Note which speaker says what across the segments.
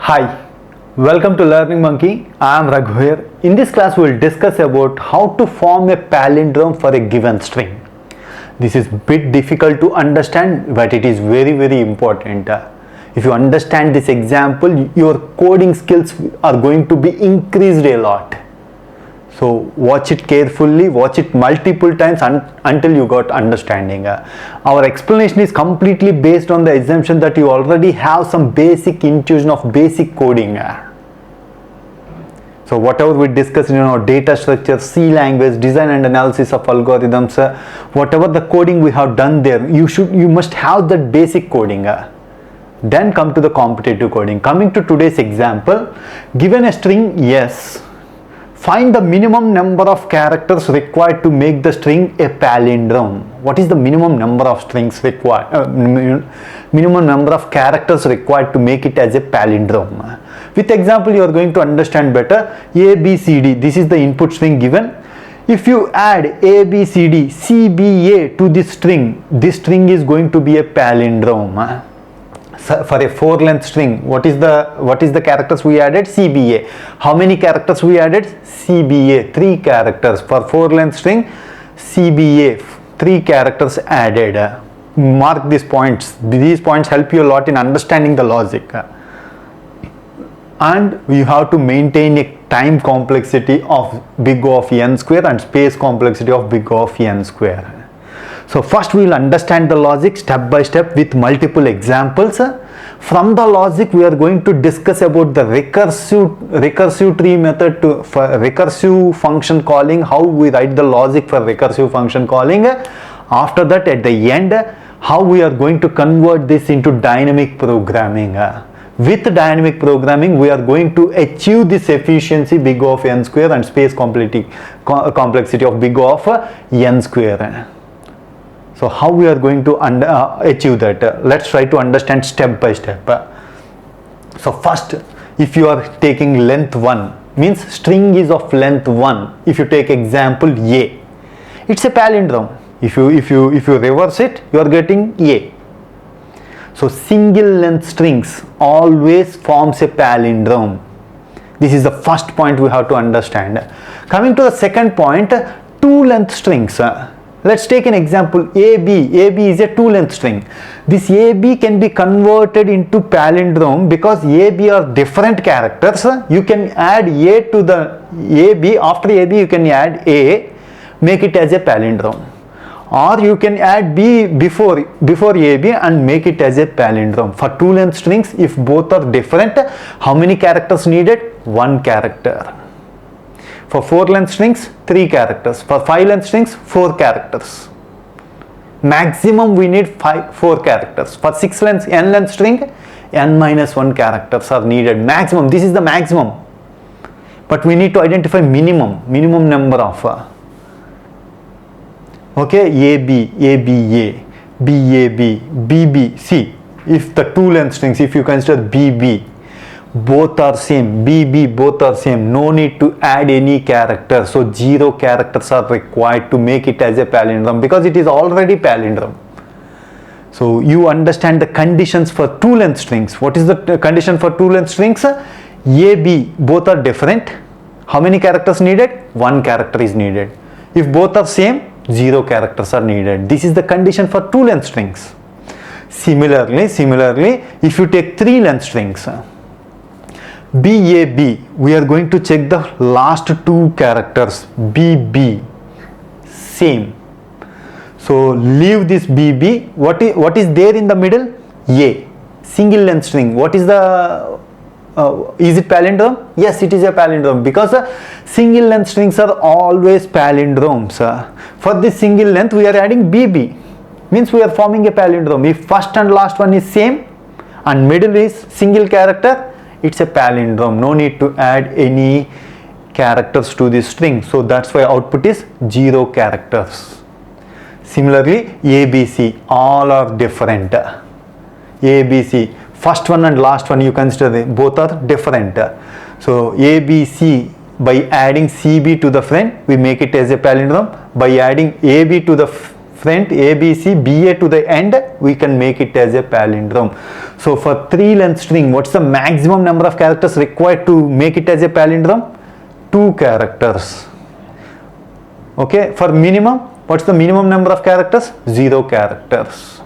Speaker 1: Hi, welcome to Learning Monkey. I am Raghu here. In this class we will discuss about how to form a palindrome for a given string. This is a bit difficult to understand, but it is very important. If you understand this example, your coding skills are going to be increased a lot. So watch it carefully, watch it multiple times until you got understanding. Our explanation is completely based on the assumption that you already have some basic intuition of basic coding. So whatever we discussed in our data structure, C language, design and analysis of algorithms, whatever the coding we have done there, you must have that basic coding. Then come to the competitive coding. Coming to today's example, given a string yes, find the minimum number of characters required to make the string a palindrome. What is the minimum number of strings required? Minimum number of characters required to make it as a palindrome. With example, you are going to understand better. A, B, C, D. This is the input string given. If you add A, B, C, D, C, B, A to this string is going to be a palindrome. For a 4-length string, what is the characters we added? CBA. How many characters we added? CBA, 3 characters. For 4-length string, CBA, 3 characters added. Mark these points. These points help you a lot in understanding the logic. And you have to maintain a time complexity of big O of n square and space complexity of big O of n square. So first we will understand the logic step by step with multiple examples. From the logic we are going to discuss about the recursive tree method for recursive function calling, how we write the logic for recursive function calling. After that, at the end, how we are going to convert this into dynamic programming. With dynamic programming, we are going to achieve this efficiency big O of n square and space complexity of big O of n square. So how we are going to achieve that? Let's try to understand step by step. So first, if you are taking length 1, means string is of length 1. If you take example A, it's a palindrome. If you reverse it, you are getting A. So single length strings always forms a palindrome. This is the first point we have to understand. Coming to the second point, 2 length strings. Let's take an example AB. AB is a 2-length string. This AB can be converted into palindrome because AB are different characters. You can add A to the AB. After AB you can add A, make it as a palindrome. Or you can add B before AB and make it as a palindrome. For 2-length strings, if both are different, how many characters needed? 1 character. For 4-length strings, 3 characters. For 5-length strings, 4 characters. Maximum we need 4 characters. For 6-length, n-length string, n-1 characters are needed. Maximum, this is the maximum. But we need to identify minimum number of. Okay, AB, ABA, BAB, BBC. If the 2-length strings, if you consider BB, both are same, BB both are same, no need to add any character. So 0 characters are required to make it as a palindrome because it is already palindrome. So you understand the conditions for 2-length strings. What is the condition for 2-length strings? AB both are different. How many characters needed? 1 character is needed. If both are same, 0 characters are needed. This is the condition for 2-length strings. Similarly, if you take 3-length strings, BAB, we are going to check the last 2 characters. BB, same. So leave this BB. What is there in the middle? A, single length string. What is the is it palindrome? Yes, it is a palindrome because single length strings are always palindromes. For this single length, we are adding BB, means we are forming a palindrome. If first and last one is same and middle is single character, it's a palindrome. No need to add any characters to this string. So that's why output is 0 characters. Similarly, ABC, all are different. ABC, first one and last one you consider both are different. So ABC, by adding CB to the front, we make it as a palindrome. By adding AB to the front, ABC, BA to the end, we can make it as a palindrome. So for 3 length string, what's the maximum number of characters required to make it as a palindrome? 2 characters. Okay, for minimum, what's the minimum number of characters? 0 characters.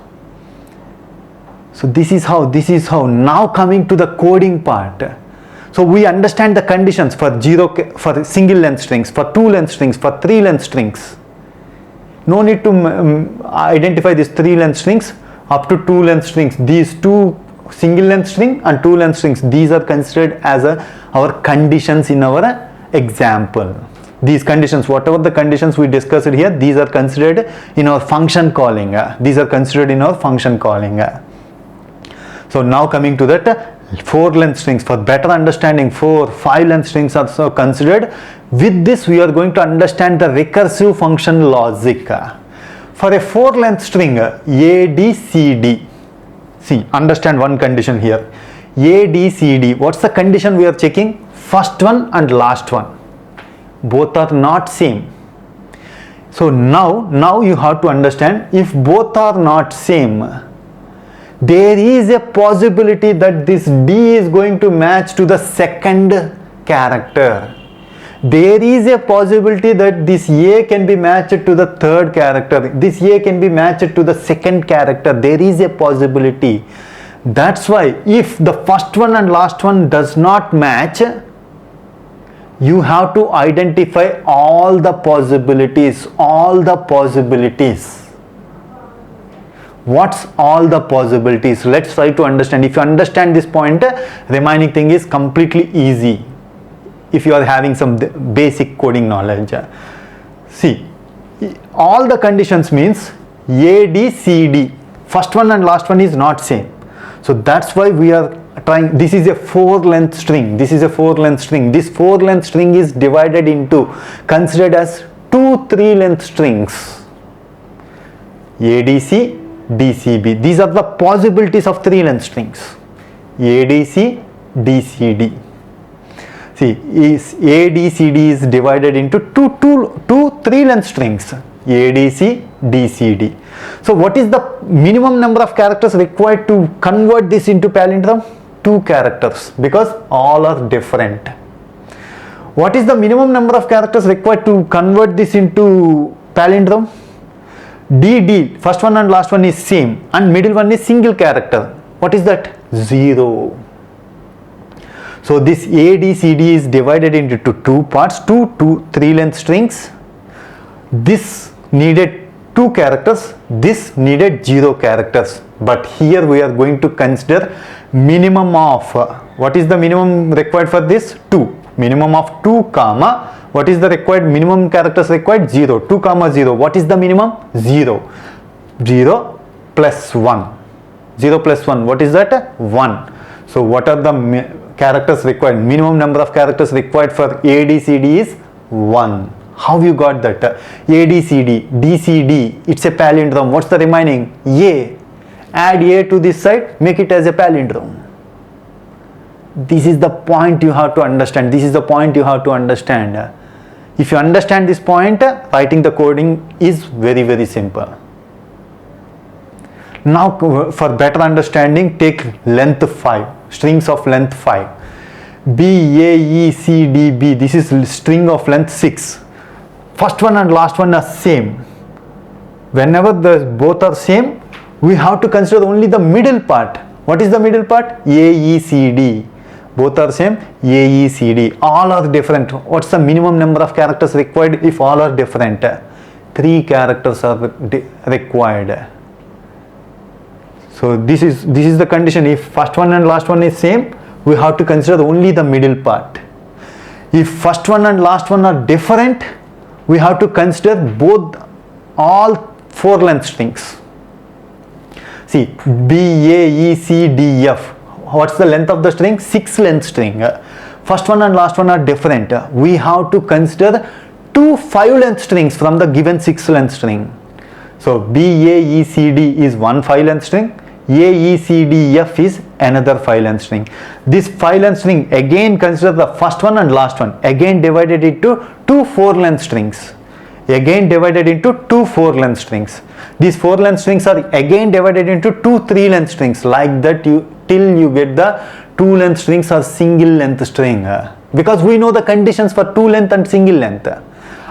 Speaker 1: So this is how. Now coming to the coding part. So we understand the conditions for for single length strings, for 2 length strings, for 3 length strings. No need to identify these 3 length strings up to 2 length strings. These 2 single length string and 2 length strings, these are considered as our conditions in our example. These conditions, whatever the conditions we discussed here, these are considered in our function calling. So now coming to that, 4 length strings. For better understanding, 4, 5 length strings are also considered. With this, we are going to understand the recursive function logic. For a 4 length string, abcd. See, understand one condition here. abcd, what's the condition we are checking? First one and last one. Both are not same. So now you have to understand, if both are not same, there is a possibility that this D is going to match to the second character. There is a possibility that this A can be matched to the third character. This A can be matched to the second character. There is a possibility. That's why if the first one and last one does not match, you have to identify all the possibilities. What's all the possibilities? Let's try to understand. If you understand this point, remaining thing is completely easy. If you are having some basic coding knowledge. See, all the conditions means ADCD. First one and last one is not same. So that's why we are trying. This is a 4 length string. This 4 length string is divided into, considered as 2 3 length strings. ADC, DCB. These are the possibilities of 3 length strings. ADC, DCD. See, ADCD is divided into two 3 length strings. ADC, DCD. So what is the minimum number of characters required to convert this into palindrome? 2 characters, because all are different. What is the minimum number of characters required to convert this into palindrome? DD, first one and last one is same, and middle one is single character. What is that? 0. So this ADCD is divided into 2 parts, 2 3 length strings. This needed 2 characters, this needed 0 characters. But here we are going to consider minimum of, what is the minimum required for this? 2. Minimum of 2 comma, what is the required minimum characters required? 0. 2 comma 0. What is the minimum? 0. 0 plus 1. 0 plus 1. What is that? 1. So what are the characters required? Minimum number of characters required for ADCD is 1. How you got that? ADCD, DCD, it's a palindrome. What's the remaining? A. Add A to this side, make it as a palindrome. This is the point you have to understand. If you understand this point, writing the coding is very, very simple. Now for better understanding, take length 5, strings of length 5. B, A, E, C, D, B. This is string of length 6. First one and last one are same. Whenever both are same, we have to consider only the middle part. What is the middle part? A, E, C, D. Both are same. A, E, C, D. All are different. What's the minimum number of characters required if all are different? 3 characters are required. So this is the condition. If first one and last one is same, we have to consider only the middle part. If first one and last one are different, we have to consider all 4 length strings. See, B, A, E, C, D, F. What's the length of the string? 6 length string. First one and last one are different. We have to consider 2 5 length strings from the given 6 length string. So B, A, E, C, D is one 5 length string. A, E, C, D, F is another 5 length string. This 5 length string, again consider the first one and last one, again divided into 2 4 length strings. Again divided into 2 4 length strings. These 4 length strings are again divided into 2 3 length strings. Like that until you get the two length strings or single length string, because we know the conditions for two length and single length,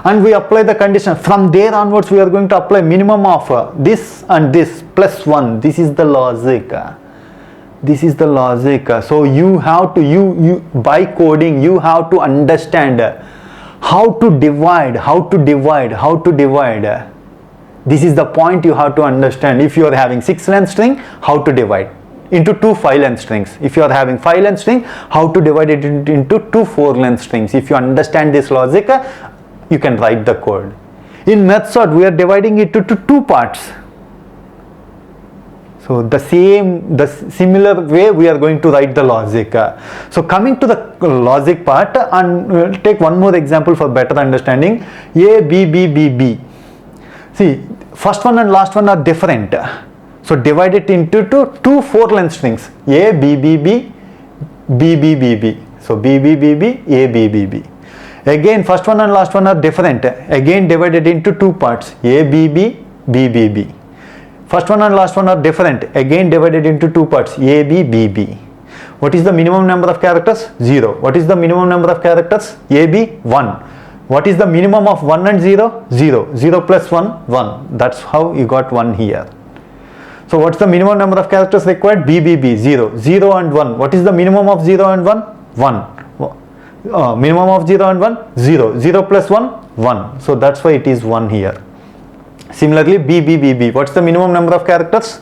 Speaker 1: and we apply the condition. From there onwards we are going to apply minimum of this and this plus 1. This is the logic. This is the logic. So you have to, you by coding you have to understand how to divide. This is the point you have to understand. If you are having 6 length string, how to divide into 2 5 length strings. If you are having 5 length string, how to divide it into 2 4 length strings. If you understand this logic, you can write the code. In method we are dividing it into 2 parts. So the similar way we are going to write the logic. So coming to the logic part, and we'll take one more example for better understanding. A, B, B, B, B. See, first one and last one are different. So divide it into 2 4 length strings. A, B, B, B, B, B, B, B. So B, B, B, B, A, B, B, B. Again, first one and last one are different. Again divided into 2 parts. A, B, B, B, B, B. First one and last one are different. Again divided into 2 parts. A, B, B, B. What is the minimum number of characters? 0. What is the minimum number of characters? A, B, 1. What is the minimum of 1 and 0? 0. 0 plus 1, 1. That's how you got 1 here. So what's the minimum number of characters required? B, B, B, 0. 0 and 1. What is the minimum of 0 and 1? 1. Minimum of 0 and 1? 0. 0 plus 1? 1. So that's why it is 1 here. Similarly, B, B, B, B. What's the minimum number of characters?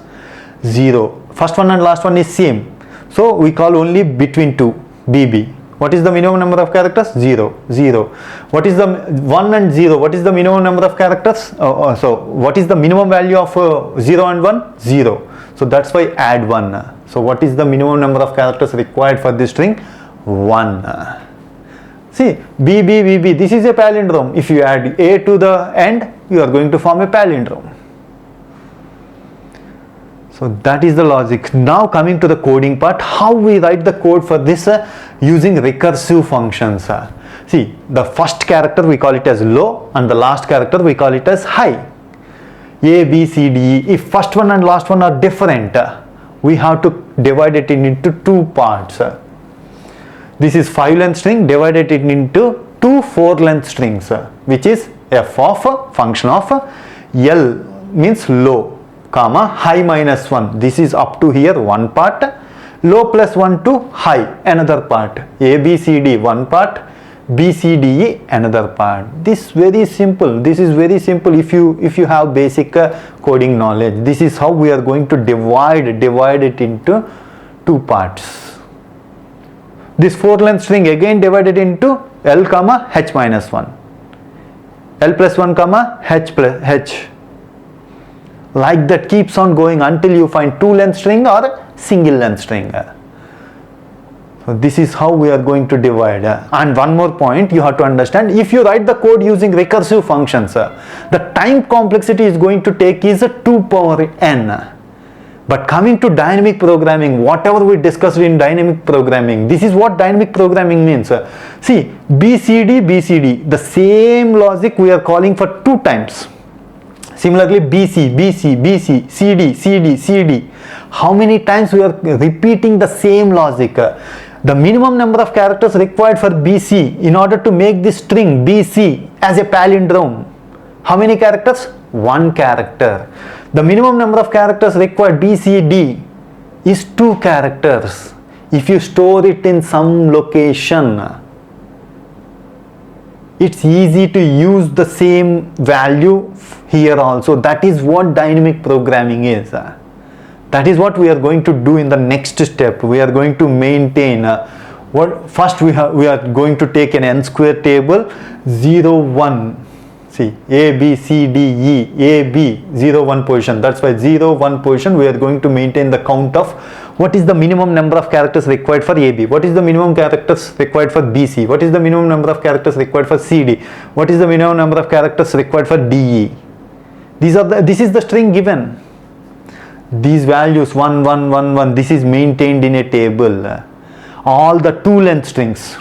Speaker 1: 0. First one and last one is same. So we call only between 2. B, B. What is the minimum number of characters? 0. 0. What is the 1 and 0? What is the minimum number of characters? So what is the minimum value of 0 and 1? 0. So that's why add 1. So what is the minimum number of characters required for this string? 1. See, B, B, B, B. This is a palindrome. If you add A to the end, you are going to form a palindrome. So that is the logic. Now coming to the coding part, how we write the code for this using recursive functions. See, the first character we call it as low and the last character we call it as high. A, B, C, D, E. If first one and last one are different, we have to divide it into 2 parts. This is 5 length string, divided it into 2 4 length strings, which is f of function of L means low, comma high minus 1. This is up to here one part, low plus 1 to high another part, A, B, C, D one part, B, C, D, E another part. This is very simple. If you have basic coding knowledge, this is how we are going to divide it into 2 parts. This 4 length string again divided into L comma H minus 1, L plus 1 comma H plus H. Like that keeps on going until you find 2 length string or single length string. So this is how we are going to divide. And one more point you have to understand, if you write the code using recursive functions, the time complexity is going to take is 2 power n. But coming to dynamic programming, whatever we discussed in dynamic programming, this is what dynamic programming means. See, BCD, the same logic we are calling for 2 times. Similarly, BC, CD. How many times we are repeating the same logic? The minimum number of characters required for BC in order to make this string BC as a palindrome. How many characters? 1 character. The minimum number of characters required BCD is 2 characters. If you store it in some location, it's easy to use the same value here also. That is what dynamic programming is. That is what we are going to do in the next step. We are going to maintain first we are going to take an n square table, 0 1. See, A, B, C, D, E, A, B, 0 1 position. That's why 0 1 position we are going to maintain the count of what is the minimum number of characters required for AB, what is the minimum characters required for BC, what is the minimum number of characters required for CD, what is the minimum number of characters required for DE. This is the string given. These values 1 1 1 1, this is maintained in a table. All the 2 length strings.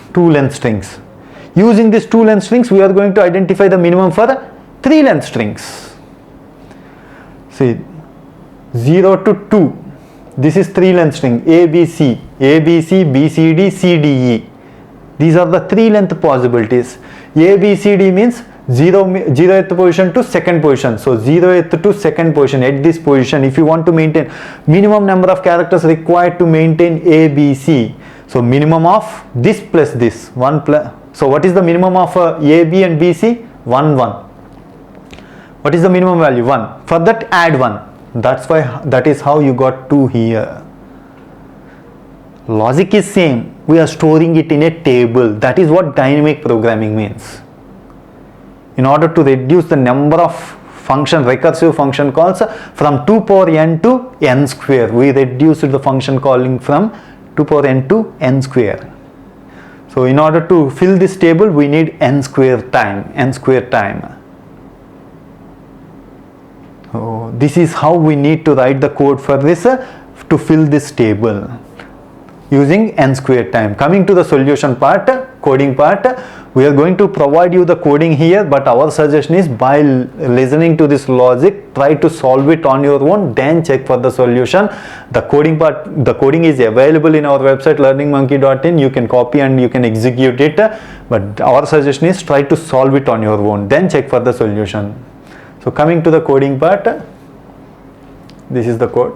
Speaker 1: Using these 2 length strings, we are going to identify the minimum for 3 length strings. See, 0 to 2. This is 3 length string ABC, BCD, CDE. These are the 3 length possibilities. ABCD means 0th position to 2nd position. So 0th to 2nd position at this position. If you want to maintain minimum number of characters required to maintain ABC. So minimum of this plus this 1 plus. So what is the minimum of AB and BC? 1 1. What is the minimum value? 1. For that add 1. That is how you got 2 here. Logic is same. We are storing it in a table. That is what dynamic programming means. In order to reduce the number of recursive function calls from 2 power n to n square, we reduced the function calling from 2 power n to n square. So in order to fill this table, we need n square time. So this is how we need to write the code for this to fill this table using n square time. Coming to the solution part, coding part, we are going to provide you the coding here, but our suggestion is by listening to this logic, try to solve it on your own, then check for the solution. The coding is available in our website learningmonkey.in. You can copy and you can execute it, but our suggestion is try to solve it on your own, then check for the solution. So coming to the coding part, this is the code.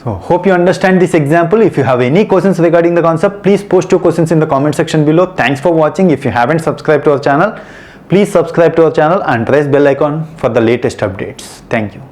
Speaker 1: So hope you understand this example. If you have any questions regarding the concept, please post your questions in the comment section below. Thanks for watching. If you haven't subscribed to our channel, please subscribe to our channel and press bell icon for the latest updates. Thank you.